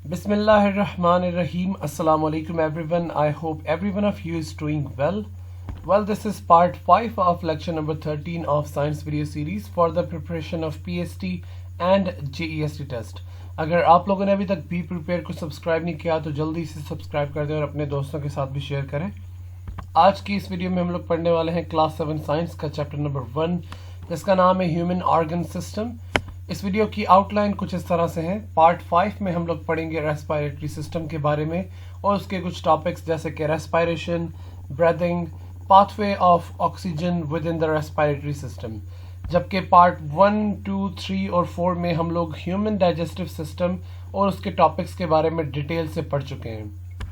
Bismillahirrahmanirrahim. Assalamu alaikum everyone. I hope every one of you is doing well. Well, this is part 5 of lecture number 13 of science video series for the preparation of PST and JEST test. अगर आप लोगों ने अभी तक be prepare को subscribe नहीं किया तो जल्दी से सब्सक्राइब कर दें और अपने दोस्तों के साथ भी शेयर करें। आज की इस वीडियो में हम लोग पढ़ने वाले हैं क्लास 7 साइंस का चैप्टर नंबर 1 जिसका नाम है ह्यूमन ऑर्गन सिस्टम। इस वीडियो की आउटलाइन कुछ इस तरह से है। पार्ट 5 में हम लोग पढ़ेंगे रेस्पिरेटरी सिस्टम के बारे में और उसके कुछ टॉपिक्स जैसे कि respiration, breathing, pathway of oxygen with in the respiratory system. जबकि पार्ट 1, 2, 3 और 4 में हम लोग ह्यूमन डाइजेस्टिव सिस्टम और उसके टॉपिक्स के बारे में डिटेल से पढ़ चुके हैं।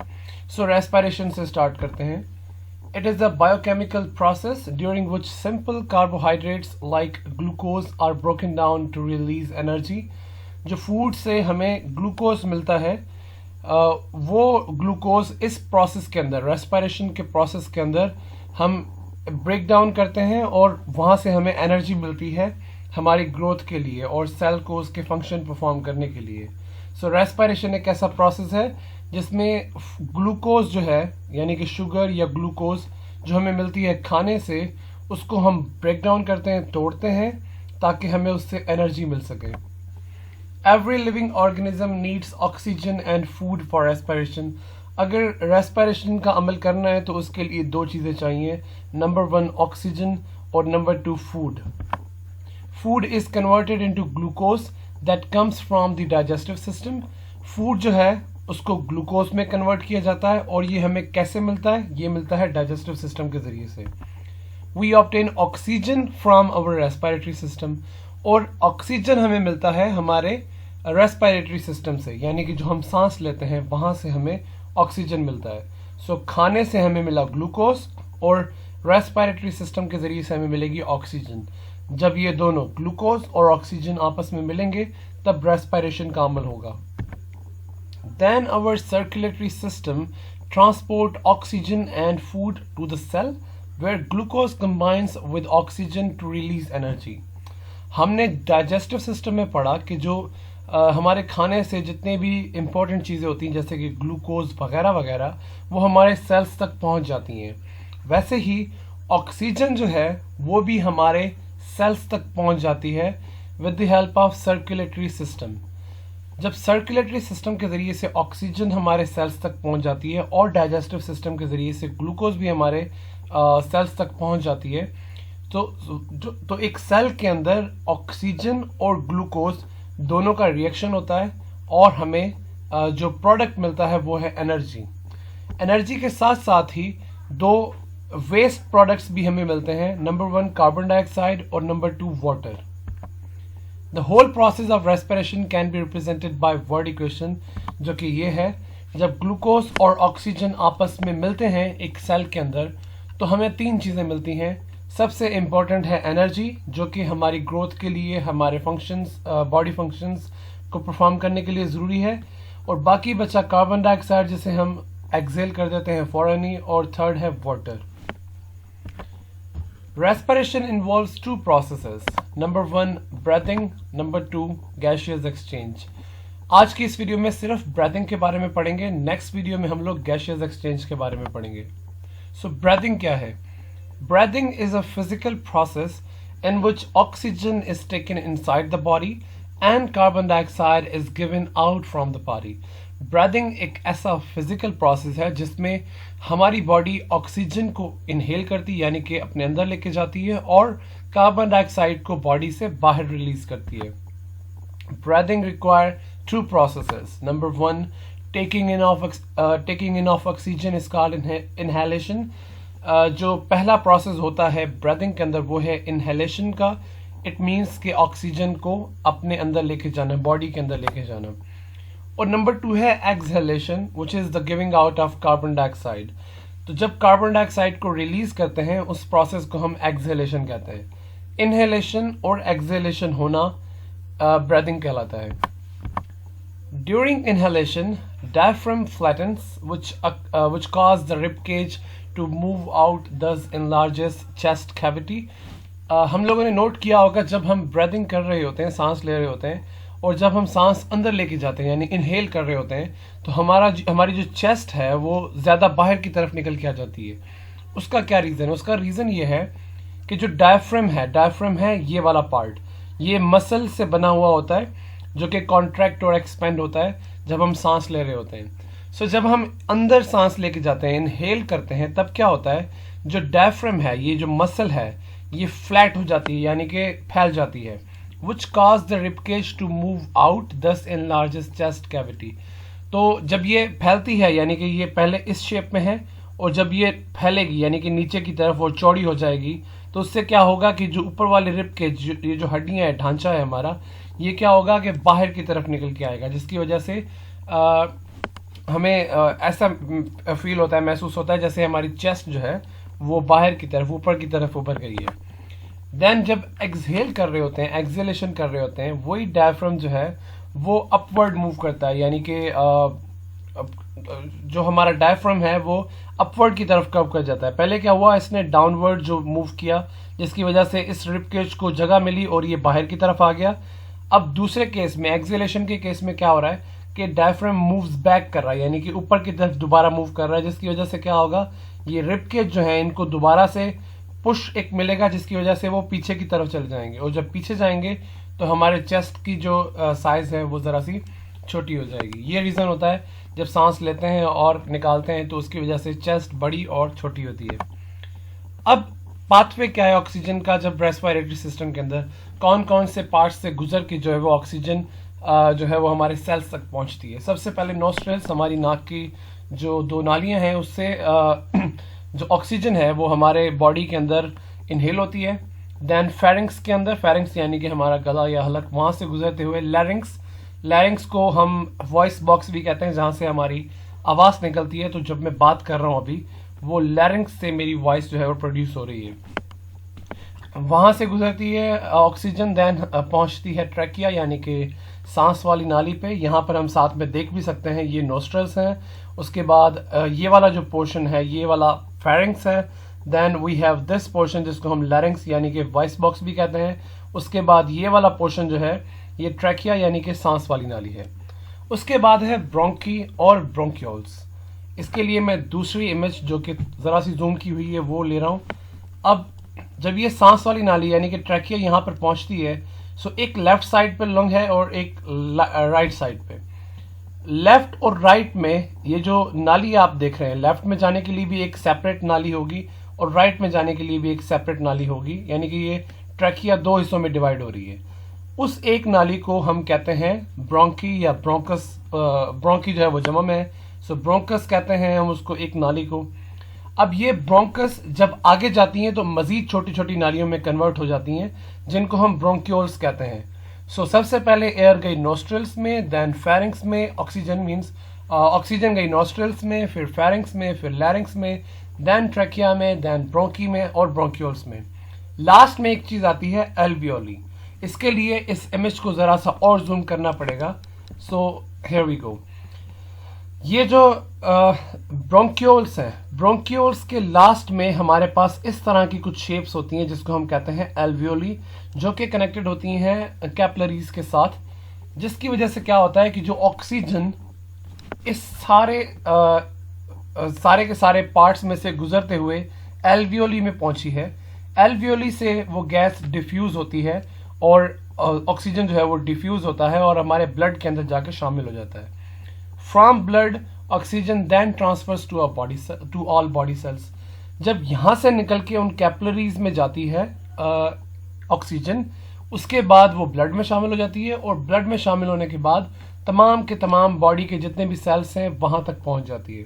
सो रेस्पिरेशन से स्टार्ट करते हैं। It is a biochemical process during which simple carbohydrates like glucose are broken down to release energy. जो फूड से हमें ग्लूकोज मिलता है वो ग्लूकोज इस प्रोसेस के अंदर, रेस्पिरेशन के प्रोसेस के अंदर हम ब्रेक डाउन करते हैं और वहाँ से हमें एनर्जी मिलती है हमारी ग्रोथ के लिए और सेल को उसके फंक्शन परफॉर्म करने के लिए। सो रेस्पिरेशन एक ऐसा प्रोसेस है जिसमें ग्लूकोज जो है यानी कि शुगर या ग्लूकोज जो हमें मिलती है खाने से उसको हम ब्रेक डाउन करते हैं, तोड़ते हैं ताकि हमें उससे एनर्जी मिल सके। Every living organism needs oxygen and food for respiration. अगर रेस्पिरेशन का अमल करना है तो उसके लिए दो चीज़ें चाहिए, नंबर 1 ऑक्सीजन और number 2 food. Food is converted into glucose that comes from the digestive system. Food जो है उसको ग्लूकोज में कन्वर्ट किया जाता है और ये हमें कैसे मिलता है? ये मिलता है डाइजेस्टिव सिस्टम के जरिए से। We obtain oxygen from our respiratory system और ऑक्सीजन हमें मिलता है हमारे रेस्पिरेटरी सिस्टम से, यानी कि जो हम सांस लेते हैं वहां से हमें ऑक्सीजन मिलता है। सो खाने से हमें मिला ग्लूकोज और रेस्पिरेटरी सिस्टम के जरिए से हमें मिलेगी ऑक्सीजन। जब ये दोनों ग्लूकोज और ऑक्सीजन आपस में मिलेंगे तब रेस्पिरेशन का अमल होगा। Then our circulatory system transport oxygen and food to the cell where glucose combines with oxygen to release energy. हमने digestive system में पढ़ा कि जो हमारे खाने से जितने भी important चीज़ें होती हैं जैसे कि ग्लूकोज वगैरह वगैरह वो हमारे सेल्स तक पहुंच जाती हैं। वैसे ही ऑक्सीजन जो है वो भी हमारे सेल्स तक पहुंच जाती है with the help of circulatory system। जब सर्कुलेटरी सिस्टम के जरिए से ऑक्सीजन हमारे सेल्स तक पहुंच जाती है और डाइजेस्टिव सिस्टम के जरिए से ग्लूकोज भी हमारे सेल्स तक पहुंच जाती है तो एक सेल के अंदर ऑक्सीजन और ग्लूकोज दोनों का रिएक्शन होता है और हमें जो प्रोडक्ट मिलता है वो है एनर्जी। एनर्जी के साथ साथ ही दो वेस्ट प्रोडक्ट्स भी हमें मिलते हैं, नंबर 1 कार्बन डाइऑक्साइड और number 2 water. The whole process of respiration can be represented by word equation, जो कि ये है जब ग्लूकोज और ऑक्सीजन आपस में मिलते हैं एक सेल के अंदर तो हमें 3 चीज़ें मिलती हैं। सबसे इम्पोर्टेंट है एनर्जी जो कि हमारी ग्रोथ के लिए, हमारे फंक्शंस, बॉडी फंक्शंस को परफॉर्म करने के लिए ज़रूरी है, और बाकी बचा कार्बन डाइऑक्साइड जिसे हम एक्सेल कर देते हैं फौरन ही, और थर्ड है water. Respiration involves 2 processes. Number 1 breathing, number 2 gaseous exchange. आज की इस वीडियो में सिर्फ breathing के बारे में पढ़ेंगे, नेक्स्ट वीडियो में हम लोग gaseous exchange के बारे में पढ़ेंगे। So breathing क्या है? Breathing is a physical process in which oxygen is taken inside the body and carbon dioxide is given out from the body. Breathing एक ऐसा फिजिकल प्रोसेस है जिसमें हमारी बॉडी ऑक्सीजन को इनहेल करती यानी कि अपने अंदर लेके जाती है और कार्बन डाइऑक्साइड को बॉडी से बाहर रिलीज करती है। Breathing require 2 processes. Number 1 taking in of oxygen is called inhalation. जो पहला प्रोसेस होता है ब्रीदिंग के अंदर वो है इनहेलेशन का। इट मीन्स कि ऑक्सीजन को अपने अंदर लेके जाना, बॉडी के अंदर लेके जाना। और नंबर 2 है exhalation which is the giving out of carbon dioxide. तो जब कार्बन डाइऑक्साइड को रिलीज करते हैं उस प्रोसेस को हम एक्सहेलेशन कहते हैं। इनहेलेशन और एक्सहेलेशन होना ब्रीदिंग कहलाता है। During inhalation diaphragm flattens which cause the rib cage to move out, thus enlarges chest cavity। हम लोगों ने नोट किया होगा जब हम ब्रीदिंग कर रहे होते हैं, सांस ले रहे होते हैं और जब हम सांस अंदर लेके जाते हैं यानी इनहेल कर रहे होते हैं तो हमारी जो चेस्ट है वो ज़्यादा बाहर की तरफ निकल के आ जाती है। उसका क्या रीज़न है? उसका रीज़न ये है कि जो डायफ्राम है ये वाला पार्ट, ये मसल से बना हुआ होता है जो कि कॉन्ट्रैक्ट और एक्सपेंड होता है जब हम सांस ले रहे होते हैं। सो जब हम अंदर सांस लेके जाते हैं, इनहेल करते हैं, तब क्या होता है, जो डायफ्राम है, ये जो मसल है, ये फ्लैट हो जाती है यानी कि फैल जाती है, which cause the ribcage to move out, thus enlarges chest cavity। तो जब ये फैलती है यानी कि ये पहले इस शेप में है और जब ये फैलेगी यानी कि नीचे की तरफ और चौड़ी हो जाएगी तो उससे क्या होगा कि जो ऊपर वाले रिबकेज, ये जो हड्डियां है, ढांचा है हमारा, ये क्या होगा कि बाहर की तरफ निकल के आएगा, जिसकी वजह से हमें ऐसा फील होता है, महसूस होता है जैसे हमारी चेस्ट जो है वो बाहर की तरफ, ऊपर की तरफ उभर गई है। देन जब एक्सहेल कर रहे होते हैं, एक्सहेलेशन कर रहे होते हैं, वही डायफ्राम जो है वो अपवर्ड मूव करता है यानी कि जो हमारा डायफ्राम है वो अपवर्ड की तरफ कर्व कर जाता है। पहले क्या हुआ, इसने डाउनवर्ड जो मूव किया जिसकी वजह से इस रिबकेज को जगह मिली और ये बाहर की तरफ आ गया। अब दूसरे केस में, एक्सहेलेशन के केस में क्या हो रहा है कि डायफ्राम मूव्स बैक कर रहा है यानी कि ऊपर की तरफ दोबारा मूव कर रहा है, जिसकी वजह से क्या होगा, ये रिबकेज जो है इनको दोबारा से पुश एक मिलेगा जिसकी वजह से वो पीछे की तरफ चले जाएंगे और जब पीछे जाएंगे तो हमारे चेस्ट की जो साइज है वो ज़रा सी छोटी हो जाएगी। ये रीज़न होता है जब सांस लेते हैं और निकालते हैं तो उसकी वजह से चेस्ट बड़ी और छोटी होती है। अब पाथवे क्या है ऑक्सीजन का, जब रेस्पिरेटरी सिस्टम के अंदर कौन कौन से पार्ट्स से गुजर के जो है वो ऑक्सीजन जो है वो हमारे सेल्स तक पहुंचती है। सबसे पहले नोस्ट्रल्स, हमारी नाक की जो दो नालियां हैं उससे जो ऑक्सीजन है वो हमारे बॉडी के अंदर इनहेल होती है। देन फेरिंग्स के अंदर, फेरिंग्स यानी कि हमारा गला या हलक, वहां से गुजरते हुए लैरिंग्स को हम वॉइस बॉक्स भी कहते हैं, जहां से हमारी आवाज निकलती है। तो जब मैं बात कर रहा हूं अभी, वो लैरिंग्स से मेरी वॉइस जो है वो प्रोड्यूस हो रही है, वहां से गुजरती है ऑक्सीजन। देन पहुंचती है ट्रैकिया यानी कि सांस वाली नाली पे, यहाँ पर हम साथ में देख भी सकते हैं ये नोस्ट्रल्स हैं। उसके बाद ये वाला जो पोर्शन है ये वाला फेरिंग्स है। Then we have this portion जिसको हम लैरिंग्स यानी कि वॉइस बॉक्स भी कहते हैं। उसके बाद ये वाला पोर्शन जो है ये ट्रैकिया यानी कि सांस वाली नाली है। उसके बाद है ब्रोंकी और ब्रोंक्यूल्स। इसके लिए मैं दूसरी इमेज जो कि ज़रा सी जूम की हुई है वो ले रहा हूँ। अब जब ये सांस वाली नाली यानी कि ट्रैकिया यहाँ पर पहुँचती है, सो एक लेफ्ट साइड पे लंग है और एक राइट साइड पे। लेफ्ट और राइट में ये जो नाली आप देख रहे हैं, लेफ्ट में जाने के लिए भी एक सेपरेट नाली होगी और राइट में जाने के लिए भी एक सेपरेट नाली होगी, यानी कि ये ट्रैकिया दो हिस्सों में डिवाइड हो रही है। उस एक नाली को हम कहते हैं ब्रोंकी या ब्रोंकस। ब्रोंकी जो है वो जमा में है, सो ब्रोंकस कहते हैं हम उसको, एक नाली को। अब ये ब्रोंकस जब आगे जाती हैं तो मजीद छोटी छोटी नालियों में कन्वर्ट हो जाती हैं जिनको हम ब्रोंक्यूल्स कहते हैं। सो सबसे पहले एयर गई नोस्ट्रल्स में, देन फेरिंग्स में, ऑक्सीजन मींस ऑक्सीजन गई नोस्ट्रल्स में, फिर फेरिंग्स में, फिर लैरिंग्स में, देन ट्रैकिया में, देन ब्रोंकी में और ब्रोंक्यूल्स में। लास्ट में एक चीज आती है एल्वियोली। इसके लिए इस इमेज को जरा सा और जूम करना पड़ेगा। So here we go. ये जो ब्रोंक्यूल्स हैं, ब्रोंक्यूल्स के लास्ट में हमारे पास इस तरह की कुछ शेप्स होती हैं जिसको हम कहते हैं एल्वियोली, जो कि कनेक्टेड होती हैं कैपिलरीज के साथ, जिसकी वजह से क्या होता है कि जो ऑक्सीजन इस सारे के सारे पार्ट्स में से गुजरते हुए एल्वियोली में पहुंची है। एल्वियोली से वो गैस डिफ्यूज होती है और ऑक्सीजन जो है वो डिफ्यूज होता है और हमारे ब्लड के अंदर जाके शामिल हो जाता है। From blood oxygen then transfers to all body cells. जब यहां से निकल के उन कैपिलरीज में जाती है ऑक्सीजन, उसके बाद वो ब्लड में शामिल हो जाती है और ब्लड में शामिल होने के बाद तमाम के तमाम बॉडी के जितने भी सेल्स हैं वहां तक पहुंच जाती है।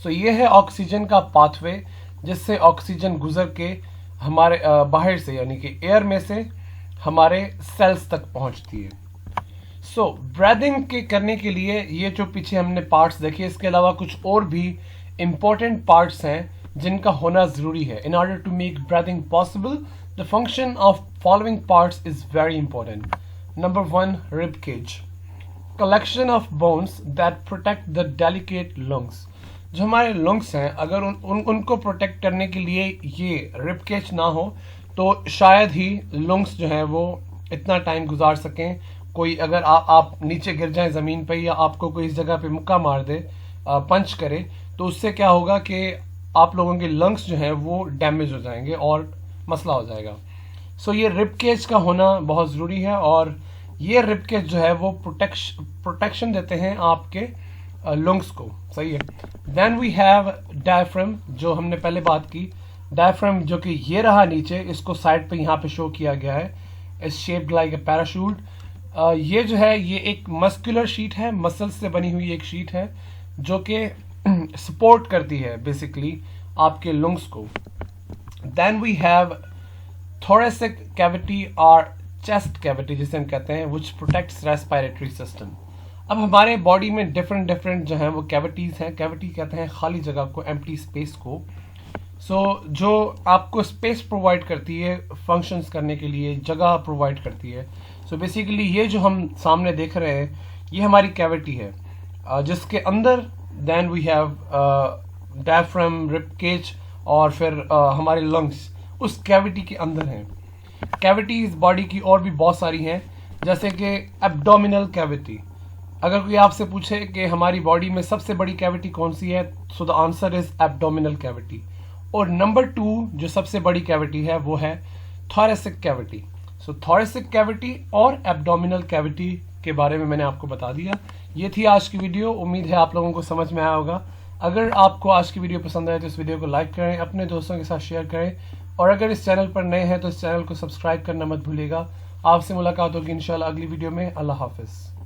सो ये है ऑक्सीजन का पाथवे, जिससे ऑक्सीजन गुजर के हमारे बाहर से यानी कि एयर में से हमारे सेल्स तक पहुंचती है। सो ब्रीदिंग के करने के लिए ये जो पीछे हमने पार्ट्स देखे, इसके अलावा कुछ और भी इंपॉर्टेंट पार्ट्स हैं जिनका होना जरूरी है। In order to make breathing possible, the function of following parts is very important. Number 1, rib cage, collection of bones that protect the delicate lungs. जो हमारे लंग्स हैं, अगर उनको प्रोटेक्ट करने के लिए ये रिब केज ना हो तो शायद ही लंग्स जो हैं वो इतना टाइम गुजार सकें कोई अगर आप नीचे गिर जाएं ज़मीन पे या आपको कोई इस जगह पे मुक्का मार दे, पंच करे, तो उससे क्या होगा कि आप लोगों के लंग्स जो हैं वो डैमेज हो जाएंगे और मसला हो जाएगा। सो ये रिब केज का होना बहुत ज़रूरी है, और ये रिब केज जो है वो प्रोटेक्शन देते हैं आपके लंग्स को। सही है। देन वी हैव डायफ्राम, जो हमने पहले बात की। डायफ्राम जो कि ये रहा नीचे, इसको साइड पे यहाँ पे शो किया गया है, इस शेप्ड लाइक ए पैराशूट। ये जो है ये एक मस्कुलर शीट है, मसल्स से बनी हुई एक शीट है जो कि सपोर्ट करती है बेसिकली आपके लंग्स को। Then we have thoracic cavity और चेस्ट कैविटी जिसे हम कहते हैं, विच प्रोटेक्ट्स रेस्पिरेटरी सिस्टम। अब हमारे बॉडी में डिफरेंट जो हैं वो कैविटीज हैं। कैविटी कहते हैं खाली जगह को, एम्प्टी स्पेस को। जो आपको स्पेस प्रोवाइड करती है फंक्शंस करने के लिए, जगह प्रोवाइड करती है। बेसिकली ये जो हम सामने देख रहे हैं ये हमारी कैविटी है, जिसके अंदर then we have diaphragm, rib cage और फिर हमारे लंग्स उस कैविटी के अंदर हैं। कैविटीज बॉडी की और भी बहुत सारी हैं, जैसे कि एब्डोमिनल कैविटी। अगर कोई आपसे पूछे कि हमारी बॉडी में सबसे बड़ी कैविटी कौन सी है, so the answer is abdominal cavity. और नंबर 2 जो सबसे बड़ी कैविटी है वो है थोरेसिक कैविटी। थोरेसिक कैविटी और एब्डोमिनल कैविटी के बारे में मैंने आपको बता दिया। ये थी आज की वीडियो। उम्मीद है आप लोगों को समझ में आया होगा। अगर आपको आज की वीडियो पसंद आए तो इस वीडियो को लाइक करें, अपने दोस्तों के साथ शेयर करें, और अगर इस चैनल पर नए हैं तो इस चैनल को सब्सक्राइब करना मत भूलिएगा। आपसे मुलाकात होगी इंशाल्लाह अगली वीडियो में। अल्लाह हाफिज़।